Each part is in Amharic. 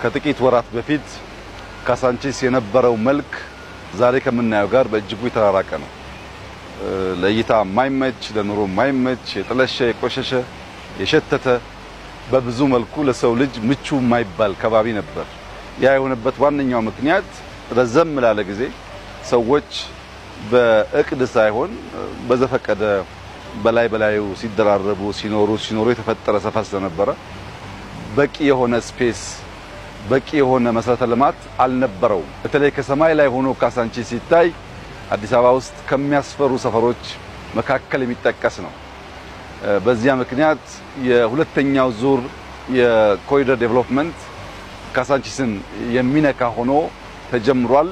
ከጥቂት ወራት በፊት ካሳንቺስ የነበረው መልክ ዛሬ ከምናየው ጋር በእጅጉ የተራራቀ ነው። ለእይታ የማይመች ለኑሮ የማይመች የጥለሸ የቆሸሸ የሸተተ በብዙ መልኩ ለሰው ልጅ ምቹ የማይባል ከባቢ ነበር። ያ የሆነበት ዋነኛው ምክንያት ረዘም ላለ ጊዜ ሰዎች በእቅድ ሳይሆን በዘፈቀደ በላዩ ሲደራረቡ ሲኖሩ የተፈጠረ ሰፈር ስለነበረ በቂ የሆነ ስፔስ በቂ የሆነ መሰረተ ልማት አልነበረው። በተለይ ከሰማይ ላይ ሆኖ ካሳንቺስ ሲታይ አዲስ አበባ ውስጥ ከሚያስፈሩ ሰፈሮች መካከል የሚጠቀስ ነው። በዚያ ምክንያት የሁለተኛው ዙር የኮሪደር ዴቨሎፕመንት ካሳንቺስን የሚነካ ሆኖ ተጀምሯል።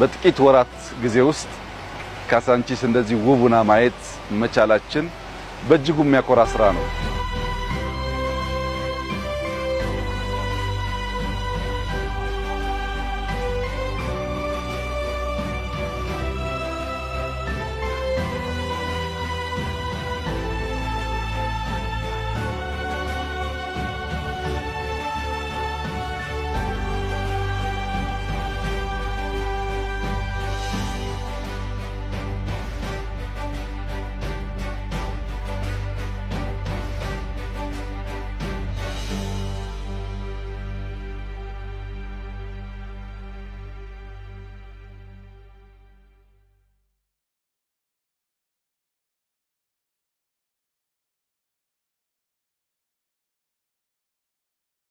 በጥቂት ወራት ጊዜ ውስጥ ካሳንቺስ እንደዚህ ውብና ማየት መቻላችን በእጅጉ የሚያኮራ ስራ ነው።